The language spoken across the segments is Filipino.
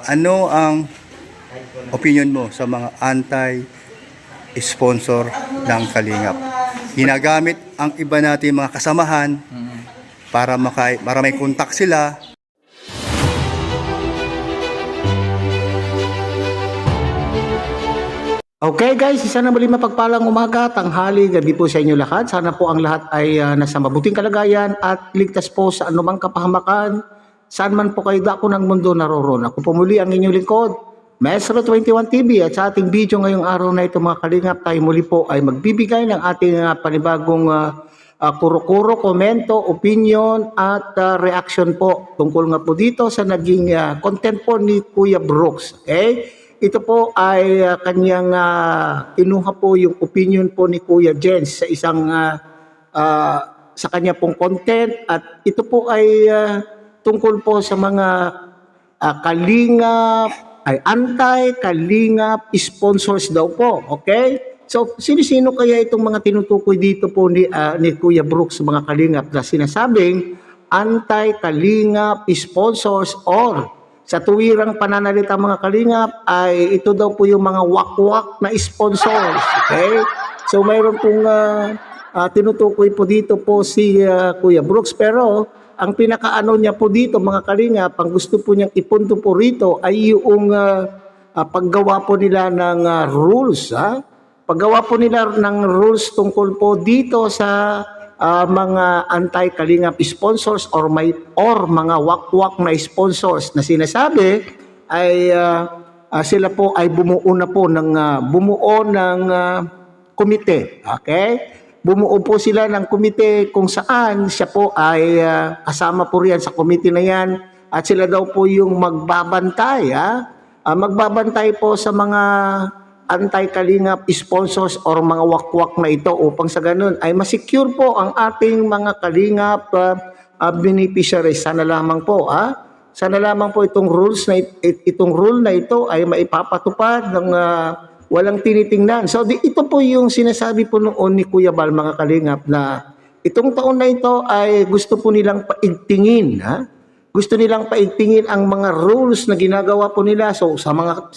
Ano ang opinion mo sa mga anti-sponsor ng Kalingap? Ginagamit ang iba natin mga kasamahan para may contact sila. Okay guys, isa na muli mapagpalang umaga, tanghali, gabi po sa inyo lahat. Sana po ang lahat ay nasa mabuting kalagayan at ligtas po sa anumang kapahamakan. Saan man po kayo dako ng mundo naroon. Ako po muli ang inyong lingkod, Maestro 21 TV, at sa ating video ngayong araw na ito mga kalingap, tayo muli po ay magbibigay ng ating panibagong kuro-kuro, komento, opinion at reaction po tungkol nga po dito sa naging content po ni Kuya Brooks. Okay? Ito po ay kanyang kinuha po yung opinion po ni Kuya Jens sa isang sa kanya pong content, at ito po ay tungkol po sa mga kalingap, ay anti-kalingap sponsors daw po. Okay? So, sino-sino kaya itong mga tinutukoy dito po ni Kuya Brooks mga kalingap na sinasabing anti-kalingap sponsors, or sa tuwirang pananalita mga kalingap ay ito daw po yung mga wakwak na sponsors. Okay? So mayroon pong tinutukoy po dito po si Kuya Brooks, pero ang pinakaano niya po dito mga kalingap, ang gusto po niyang ipunto po rito ay yung paggawa po nila ng rules. Paggawa po nila ng rules tungkol po dito sa mga anti-kalingap sponsors or mga wakwak na sponsors na sinasabi ay sila po ay bumuo ng komite. Okay? Bumuo po sila ng komite kung saan siya po ay kasama po riyan sa komite na yan, at sila daw po yung magbabantay. Magbabantay po sa mga anti-kalingap sponsors or mga wakwak na ito upang sa ganun ay masecure po ang ating mga kalingap beneficiaries. Sana lamang po itong rule na ito ay maipapatupad ng walang tinitingnan. So ito po yung sinasabi po noon ni Kuya Bal mga kalingap, na itong taon na ito ay gusto po nilang paigtingin. Gusto nilang paigtingin ang mga rules na ginagawa po nila. So sa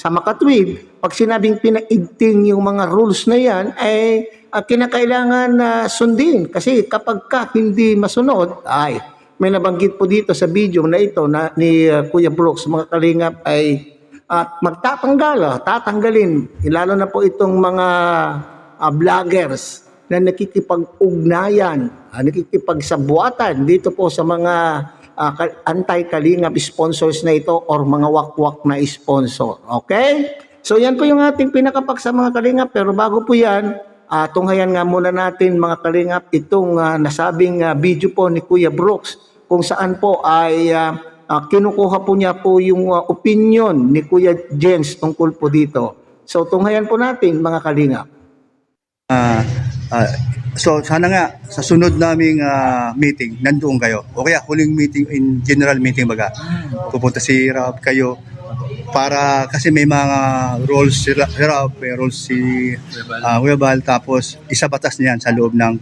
makatwid, pag sinabing pinaigting yung mga rules na yan, ay kinakailangan sundin. Kasi kapag hindi masunod, ay may nabanggit po dito sa video na ito ni Kuya Brooks mga kalingap, ay tatanggalin. Lalo na po itong mga vloggers na nakikipag-ugnayan, nakikipagsabuatan dito po sa mga anti-kalingap sponsors na ito or mga wakwak na sponsor. Okay? So yan po yung ating pinakapaksa mga kalingap. Pero bago po yan, tunghayan nga muna natin mga kalingap itong nasabing video po ni Kuya Brooks, kung saan po ay kinukuha po niya po yung opinion ni Kuya Jens tungkol po dito. So tunghayan po natin mga kalingap. So sana nga sa sunod naming meeting nandoon kayo, o kaya huling meeting, in general meeting baga, pupunta si Rob kayo para kasi may mga roles si Rob, may roles si Kuya Bal, tapos isa batas niyan sa loob ng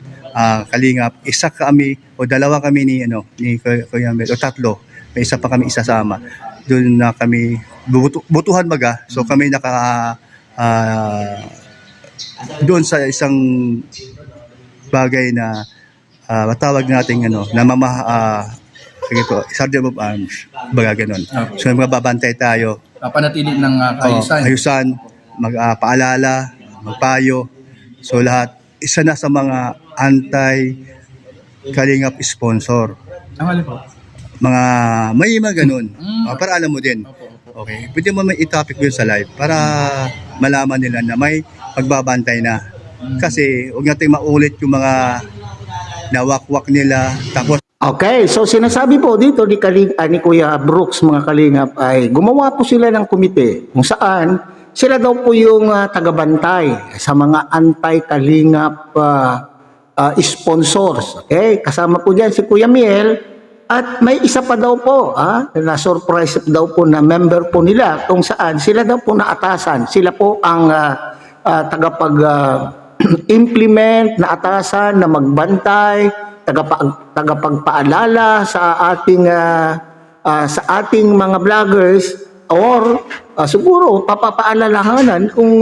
Kalingap. Isa kami o dalawa kami ni Kuya Mel, o tatlo, may isa pa kami isasama doon na kami butuhan baga. So kami doon sa isang bagay na matawag natin na Sergeant of Arms, baga ganun. So magbabantay tayo, panatili ng ayusan, magpaalala, magpayo. So lahat, isa na sa mga anti-kalingap sponsor. Mga ganun. Para alam mo din. Okay, pwede mo may i-topic yun sa live para malaman nila na may pagbabantay na. Kasi huwag natin maulit yung mga nawakwak nila. Tapos Okay, so sinasabi po dito ni Kuya Brooks mga kalingap ay gumawa po sila ng komite kung saan sila daw po yung tagabantay sa mga anti-kalingap sponsors. Okay, kasama po dyan si Kuya Miel, at may isa pa daw po na surprise daw po na member po nila kung saan sila daw po naatasan. Sila po ang implement na atasan na magbantay, tagapagpaalala sa ating mga vloggers or siguro papapaalalahanan kung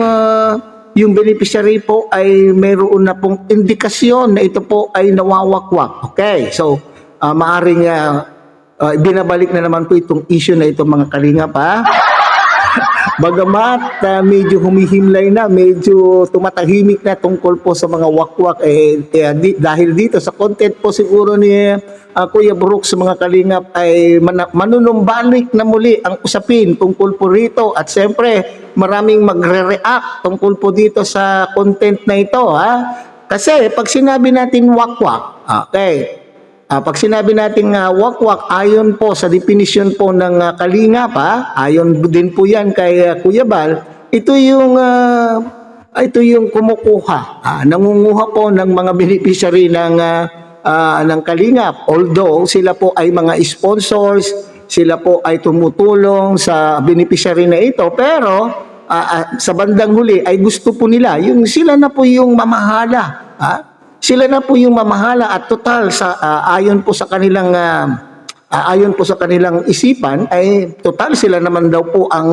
yung beneficiary po ay mayroon na pong indikasyon na ito po ay nawawakwak. Okay, so maaring binabalik na naman po itong issue na itong mga kalingap, ha? Bagamat medyo humihimlay na, medyo tumatahimik na tungkol po sa mga wakwak, dahil dito sa content po siguro ni Kuya Brooks sa mga kalingap ay manunumbalik na muli ang usapin tungkol po rito, at siyempre maraming magre-react tungkol po dito sa content na ito, ha? Kasi pag sinabi natin wakwak, okay, pag sinabi natin wakwak, ayon po sa definition po ng kalingap, ayon din po yan kay Kuya Bal, ito yung kumukuha, nangunguha po ng mga beneficiary ng kalingap. Although sila po ay mga sponsors, sila po ay tumutulong sa beneficiary na ito, pero sa bandang huli ay gusto po nila yung sila na po yung mamahala, sila na po yung mamahala, at total sa ayon po sa kanilang isipan ay total sila naman daw po ang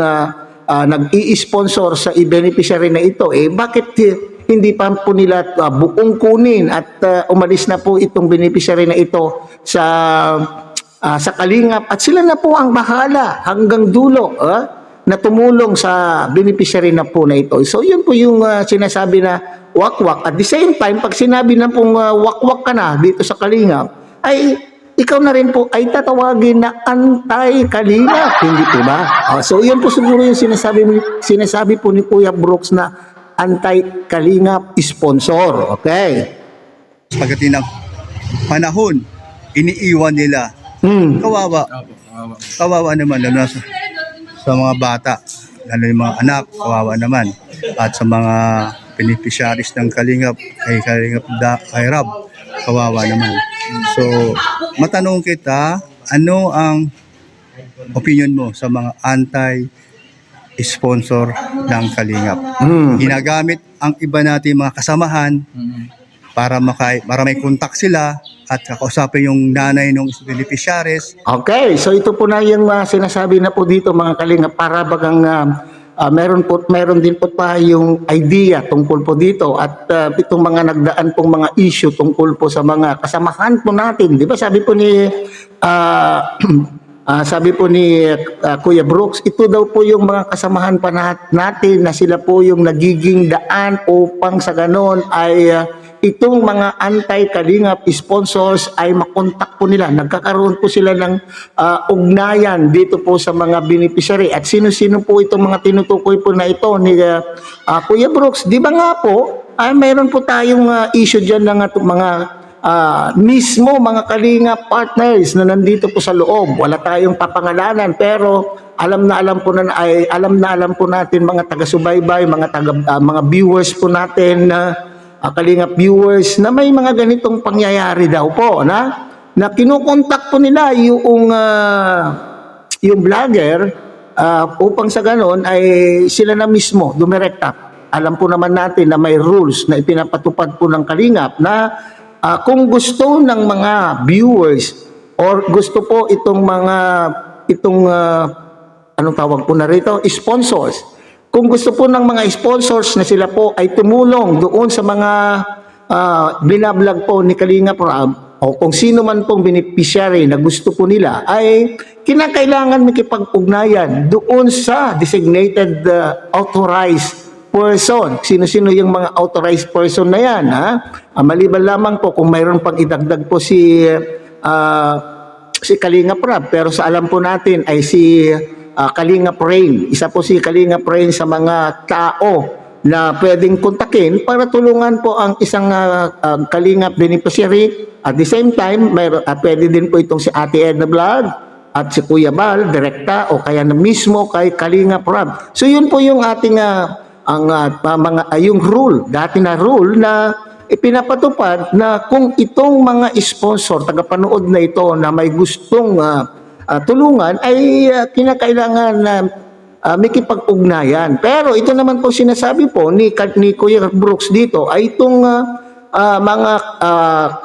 nag-i-sponsor sa beneficiary na ito. Bakit hindi pa po nila buong kunin at umalis na po itong beneficiary na ito sa kalingap, at sila na po ang bahala hanggang dulo na tumulong sa beneficiary na po na ito. So yun po yung sinasabi na wakwak. At the same time, pag sinabi na pong wakwak ka na dito sa kalingap, ay ikaw na rin po ay tatawagin na anti-kalingap, hindi po ba? So yun po siguro yung sinasabi po ni Kuya Brooks na anti-kalingap sponsor. Okay? Pagdating ng panahon, iniiwan nila. Kawawa. Kawawa naman, lalo na sa mga bata, lalo yung mga anak, kawawa naman. At sa mga beneficiaries ng kalingap, kay Rab, kawawa naman. So, matanong kita, ano ang opinion mo sa mga anti-sponsor ng kalingap? Ginagamit ang iba natin mga kasamahan para may contact sila at kakausapin yung nanay ng beneficiaries. Okay, so ito po na yung sinasabi na po dito mga kalingap, para bagang meron din po tayong idea tungkol po dito, at itong mga nagdaan pong mga issue tungkol po sa mga kasamahan po natin. Di ba sabi po ni Kuya Brooks, ito daw po yung mga kasamahan pa natin na sila po yung nagiging daan upang sa ganon ay itong mga anti-kalingap sponsors ay makontak po nila. Nagkakaroon po sila ng ugnayan dito po sa mga beneficiary. At sino-sino po itong mga tinutukoy po na ito ni Kuya Brooks? Di ba nga po, mayroon po tayong issue dyan ng mga mismo mga kalingap partners na nandito po sa loob. Wala tayong papangalanan, pero alam na alam po natin mga taga-subaybay, mga viewers po natin kalingap viewers na may mga ganitong pangyayari daw po na kinukontak po nila yung vlogger upang sa ganon ay sila na mismo dumirekta. Alam po naman natin na may rules na ipinapatupad po ng kalingap na kung gusto ng mga viewers or gusto po itong anong tawag po na rito, sponsors. Kung gusto po ng mga sponsors na sila po ay tumulong doon sa mga binablog po ni Kalingap Rab, o kung sino man pong beneficiary na gusto po nila, ay kinakailangan makipag-ugnayan doon sa designated authorized person. Sino-sino yung mga authorized person na yan, maliban lamang po kung mayroon pang idagdag po si Kalingap Rab, pero sa alam po natin ay si Kalingap Rain. Isa po si Kalingap Rain sa mga tao na pwedeng kontakin para tulungan po ang isang Kalingap beneficiary. At the same time, pwede din po itong si Ate Edna Vlog at si Kuya Bal, direkta, o kaya na mismo kay Kalingap Rab. So yun po yung ating yung rule, dati na rule na ipinapatupad na kung itong mga sponsor, tagapanood na ito na may gustong tulungan ay kinakailangan na makipag-ugnayan. Pero ito naman po sinasabi po ni Kuya Brooks dito ay itong mga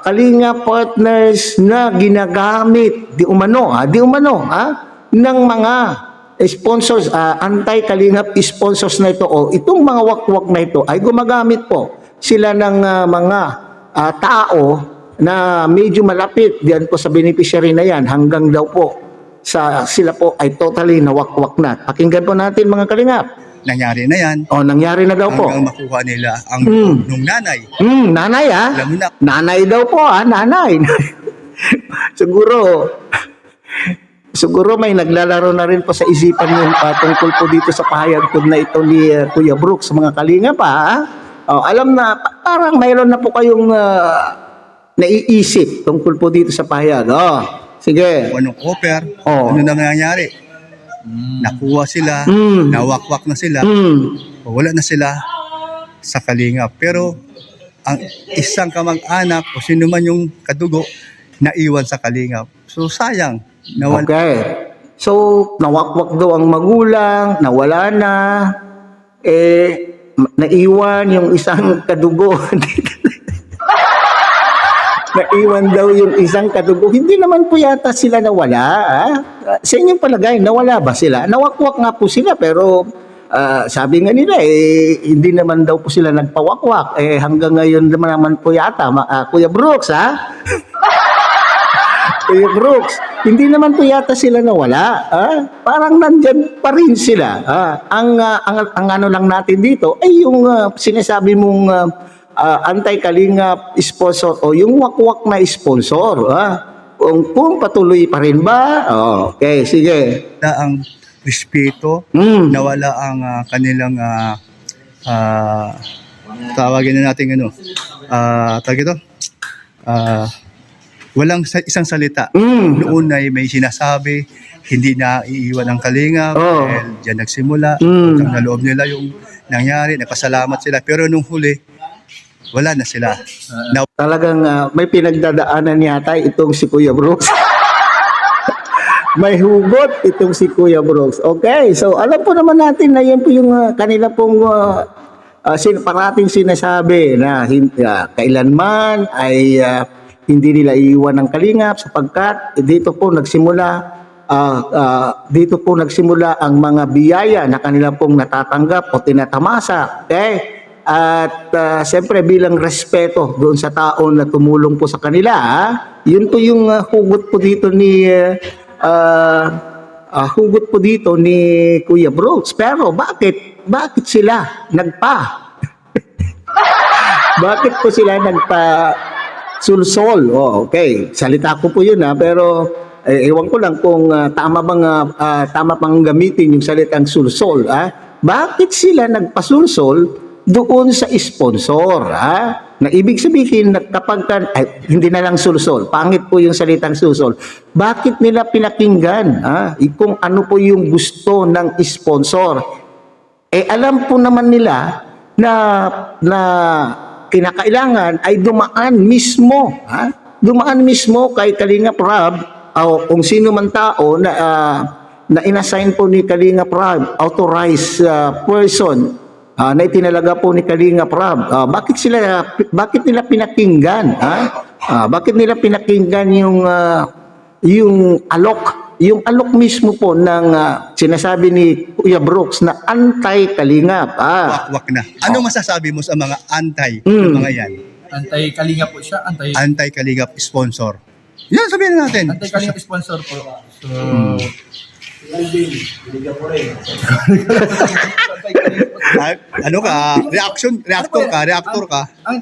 kalinga partners na ginagamit di umano ng mga sponsors, anti-kalingap sponsors na ito o itong mga wakwak na ito ay gumagamit po sila ng mga tao na medyo malapit diyan po sa beneficiary na yan hanggang daw po sila po ay totally nawakwak na. Pakinggan po natin mga kalingap. Nangyari na yan. O, nangyari na daw po. Hanggang makuha nila ang nung nanay. Nanay Alam mo na. Nanay daw po nanay. Siguro may naglalaro na rin po sa isipan yung tungkol po dito sa pahayag po na ito ni Kuya Brooks sa mga kalingap alam na parang mayroon na po kayong naiisip tungkol po dito sa pahayag. Sige. Kung anong offer, ano na nangyayari. Nakuha sila, nawakwak na sila, wala na sila sa kalingap. Pero ang isang kamag-anak o sino man yung kadugo, naiwan sa kalingap. So sayang. Nawala. Okay. So, nawakwak daw ang magulang, nawala na, naiwan yung isang kadugo. Naiwan daw yung isang kadugo. Hindi naman po yata sila nawala. Sa inyong palagay, nawala ba sila? Nawakwak nga po sila, pero sabi nga nila, hindi naman daw po sila nagpawakwak. Hanggang ngayon naman po yata, Kuya Brooks, Kuya Brooks, hindi naman po yata sila nawala. Parang nandyan pa rin sila. Ang ano lang natin dito ay yung sinasabi mong anti-kalingap sponsor o yung wakwak na sponsor. Kung patuloy pa rin ba? Okay, sige. Ang respeto, nawala ang kanilang tawagin na natin tawag ito, walang isang salita. Noon ay may sinasabi, hindi na iiwan ang kalingap, dahil dyan nagsimula, utang na loob nila yung nangyari, nagpasalamat sila. Pero nung huli, wala na sila. Talagang may pinagdadaanan yata itong si Kuya Brooks. May hugot itong si Kuya Brooks. Okay, so alam po naman natin na yan po yung kanila pong parating sinasabi na kailanman ay hindi nila iiwan ng kalingap sapagkat dito po nagsimula ang mga biyaya na kanila pong natatanggap o tinatamasa. Okay? At siyempre bilang respeto doon sa tao na tumulong po sa kanila, yun po yung hugot po dito ni Kuya Brooks. Pero bakit sila bakit po sila sulsol? Okay, salita ko po yun pero ewan ko lang kung tama bang gamitin yung salitang sulsol. Bakit sila nagpasulsol doon sa sponsor? Na ibig sabihin na kapag hindi na lang sulsol, pangit po yung salitang sulsol. Bakit nila pinakinggan kung ano po yung gusto ng sponsor? Alam po naman nila na kinakailangan ay dumaan mismo kay Kalingap Rob o kung sino man tao na inassign po ni Kalingap Rob, authorized person na itinalaga po ni Kalingap Rob. Bakit nila pinakinggan? Bakit nila pinakinggan yung alok mismo po ng sinasabi ni Kuya Brooks na anti-kalingap. Wakwak na. Ano masasabi mo sa mga ng mga yan? Anti-kalingap po siya. Anti-kalingap sponsor. Yan, sabihin natin. Anti-kalingap sponsor po. So, ano ka? Reactor ka. Ang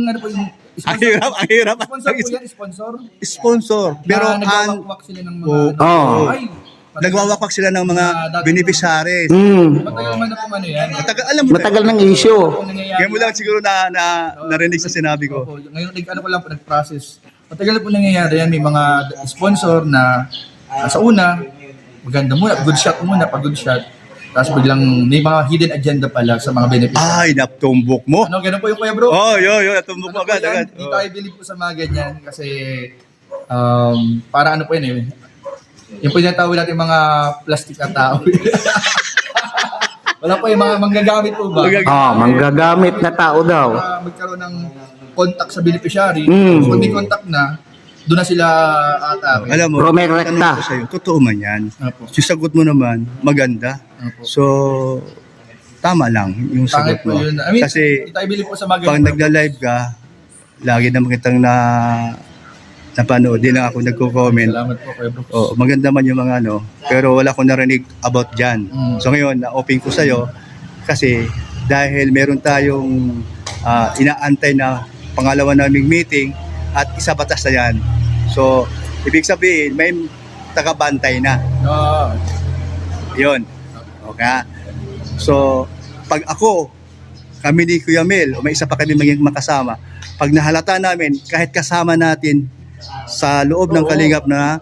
ano po yung Ang hirap. sponsor po yan, Sponsor. Pero nagwawakwak sila ng mga nagwawakwak sila ng mga beneficiaries. Matagal man na po yan. Matagal ng issue. Kaya mo lang siguro narinig sa sinabi ko. Opo, ngayon nag-process. Matagal na po nangyayari yan. May mga sponsor na sa una, maganda muna, good shot muna, pag good shot. Tapos biglang may mga hidden agenda pala sa mga beneficiaries. Ay, natumbok mo. Ganun po yung Kuya Bro. Natumbok mo agad. Hindi tayo believe po sa mga ganyan kasi para ano po yun yung po yung tawag natin mga plastic na tao. Wala po yung mga manggagamit po ba? Manggagamit na tao daw. Magkaroon ng contact sa beneficiary. Mm. So, pag may contact na, doon na sila atake. Alam mo, Romero tanong Recta. ko sa'yo, totoo man yan. Opo. Yung sagot mo naman, maganda. Opo. So, tama lang yung sagot Pangit po mo. yun. I mean, Kasi, hindi tayo bilib po sa mga pag ganun. nagla-live ka, lagi naman kitang napanood. Di lang ako nagko-comment. Salamat po, Kuya Brooks. Oh, maganda man yung mga pero wala akong narinig about dyan. Mm. So ngayon, na-open ko sa'yo kasi dahil meron tayong inaantay na pangalawa naming meeting at isa batas na yan. So, ibig sabihin, may tagabantay na. Ah, Yun. Okay. So, pag kami ni Kuya Mel, o may isa pa kami maging makasama, pag nahalata namin, kahit kasama natin sa loob ng Oo. kalingap na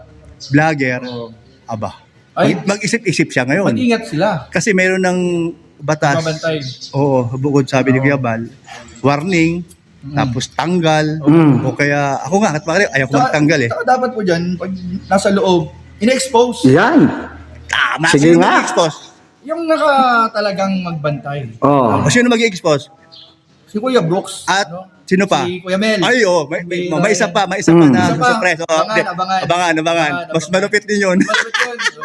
vlogger, oo. aba, Ay, mag-isip-isip siya ngayon. mag-ingat sila. Kasi meron ng batas. Mabantay. Oo, bukod sabi ni Oo. Kuya Bal, warning, tapos tanggal, Mm. o kaya, ako nga, at bakit ayaw ko magtanggal eh. Saka dapat po dyan, pag nasa loob, ina-expose. Yan. Tama, Sige sino nga. mag-expose? Yung talagang magbantay. Oh. O sino mag-expose? Si Kuya Brooks. At sino pa? Si Kuya Mel. Ay, may isa pa, may isa pa Mm. na Isa pa. surprise. Abangan. Abangan. Mas malupit din yun. Malapit yun. So,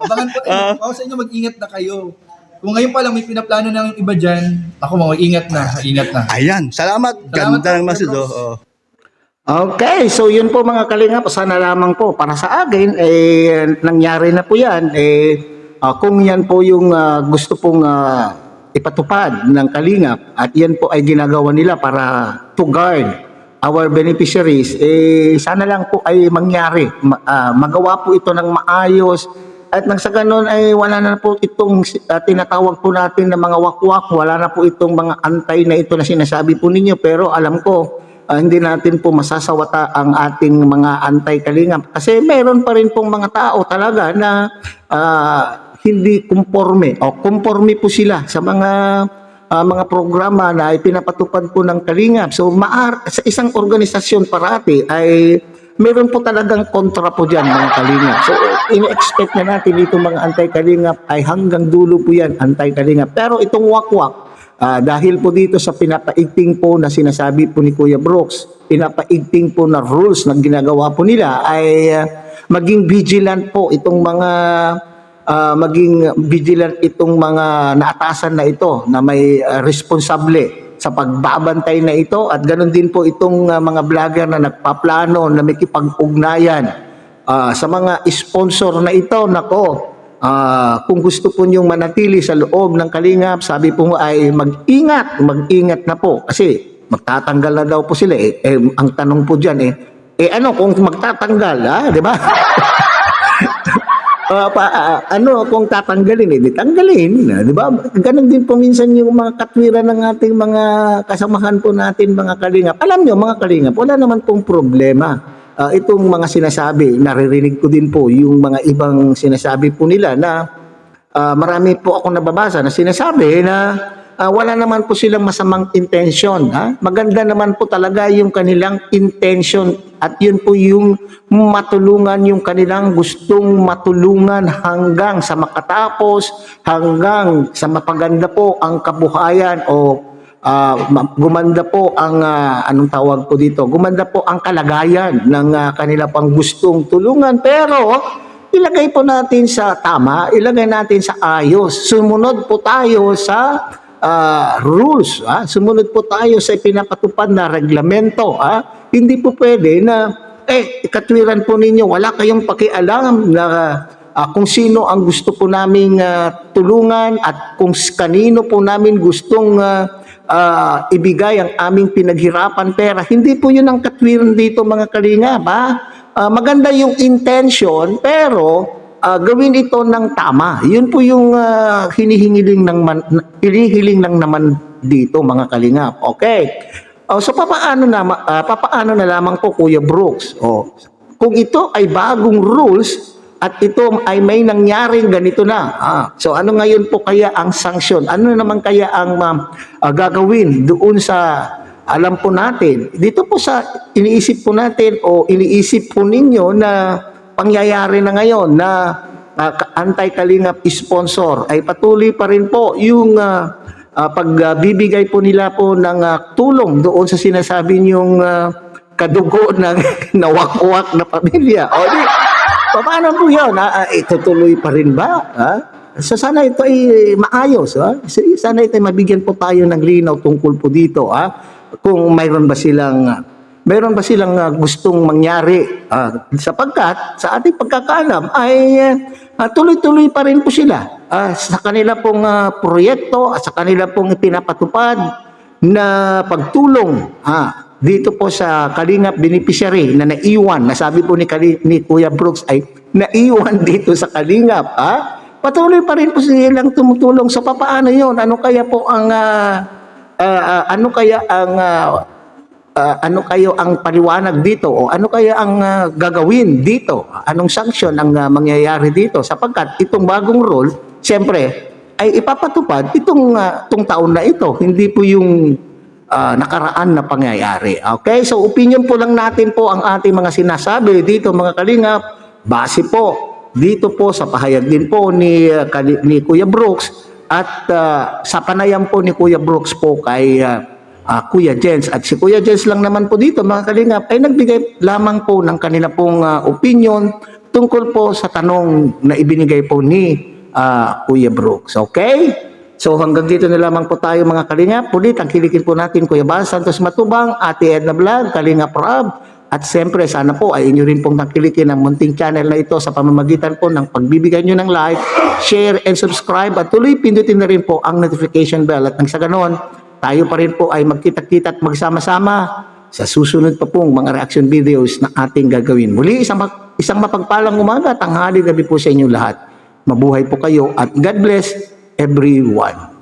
abangan po. Ako sa inyo, mag-ingat na kayo. Kung ngayon pa lang may pinaplano ng iba dyan, ako mag-ingat na. Ingat na. Ayan, salamat. Ganda ng po, message. Kuya Brooks. Oh. Okay, so yun po mga kalingap, sana lamang po para sa akin, nangyari na po yan, kung yan po yung gusto pong ipatupad ng kalingap at yan po ay ginagawa nila para to guard our beneficiaries, sana lang po ay mangyari, magawa po ito ng maayos at nang sa ganun ay wala na po itong tinatawag po natin na mga wakwak, wala na po itong mga antay na ito na sinasabi po ninyo, pero alam ko, hindi natin po masasawata ang ating mga antay-kalingap kasi meron pa rin pong mga tao talaga na hindi kumporme o kumporme po sila sa mga programa na ipinapatupad po ng kalingap. So sa isang organisasyon parati ay meron po talagang kontra po dyan mga kalingap. So ina-expect na natin itong mga antay-kalingap ay hanggang dulo po yan antay-kalingap. Pero itong wakwak, dahil po dito sa pinapaigting po na sinasabi po ni Kuya Brooks, pinapaigting po na rules na ginagawa po nila ay maging vigilant po itong mga naatasan na ito na may responsable sa pagbabantay na ito at ganoon din po itong mga vlogger na nagpaplano na makipag-ugnayan sa mga sponsor na ito. Nako, kung gusto po niyong manatili sa loob ng kalingap, sabi po ay mag-ingat na po kasi magtatanggal na daw po sila ang tanong po diyan ano kung magtatanggal, di ba? Kung tatanggalin, di tanggalin, di ba? Ganon din po minsan yung mga katwiran ng ating mga kasamahan po natin, mga kalingap. Alam nyo, mga kalingap, wala naman pong problema. Itong mga sinasabi, naririnig ko din po yung mga ibang sinasabi po nila na marami po ako nababasa na sinasabi na wala naman po silang masamang intention. Maganda naman po talaga yung kanilang intention at yun po yung matulungan yung kanilang gustong matulungan hanggang sa makatapos, hanggang sa mapaganda po ang kabuhayan o gumanda po ang anong tawag po dito, gumanda po ang kalagayan ng kanila pang gustong tulungan, pero ilagay po natin sa tama, ilagay natin sa ayos, sumunod po tayo sa rules, sumunod po tayo sa pinapatupad na reglamento. Hindi po pwede na katwiran po ninyo, wala kayong pakialam na kung sino ang gusto po naming tulungan at kung kanino po namin gustong ibigay ang aming pinaghirapan pera. Hindi po yun ang katwiran dito mga kalingap. Maganda yung intention pero gawin ito ng tama. Yun po yung hinihiling lang naman dito mga kalingap. Okay. So papaano na lamang po Kuya Brooks? Kung ito ay bagong rules at ito ay may nangyaring ganito na. So ano ngayon po kaya ang sanction? Ano naman kaya ang gagawin doon sa alam po natin? Dito po sa iniisip po natin o iniisip po ninyo na pangyayari na ngayon na anti-kalingap sponsor ay patuloy pa rin po yung pagbibigay po nila po ng tulong doon sa sinasabi niyong kadugo ng nawakwak na pamilya. O di, paano po yun? Itutuloy pa rin ba? So sana ito ay maayos. Sana ito ay mabigyan po tayo ng linaw tungkol po dito. Kung mayroon ba silang gustong mangyari, sapagkat sa ating pagkakaalam ay tuloy-tuloy pa rin po sila sa kanila pong proyekto at sa kanila pong pinapatupad na pagtulong dito po sa Kalingap beneficiary na naiwan, nasabi po ni Kuya Brooks ay naiwan dito sa Kalingap. Patuloy pa rin po silang tumutulong. So papaano yun? Ano kaya po ang ano kayo ang paliwanag dito o ano kaya ang gagawin dito? Anong sanction ang mangyayari dito? Sapagkat itong bagong rule, siyempre, ay ipapatupad itong taon na ito. Hindi po yung nakaraan na pangyayari. Okay? So, opinion po lang natin po ang ating mga sinasabi dito, mga Kalingap. Base po dito po sa pahayag din po ni Kuya Brooks at sa panayam po ni Kuya Brooks po kay Kuya Jens. At si Kuya Jens lang naman po dito, mga Kalingap, ay nagbigay lamang po ng kanila pong opinion tungkol po sa tanong na ibinigay po ni Kuya Brooks. Okay? So hanggang dito na lamang po tayo, mga Kalingap. Ulit, ang kilikin po natin Kuya Bal Santos Matubang, Ate Edna Vlog, Kalingap Rob. At siyempre, sana po ay inyo rin pong nakilikin ang munting channel na ito sa pamamagitan po ng pagbibigay nyo ng like, share, and subscribe. At tuloy pindutin na rin po ang notification bell. At nang sa ganon, tayo pa rin po ay magkita-kita at magsama-sama sa susunod pa pong mga reaction videos na ating gagawin. Muli, isang mapagpalang umaga, tanghali, gabi po sa inyo lahat. Mabuhay po kayo at God bless everyone.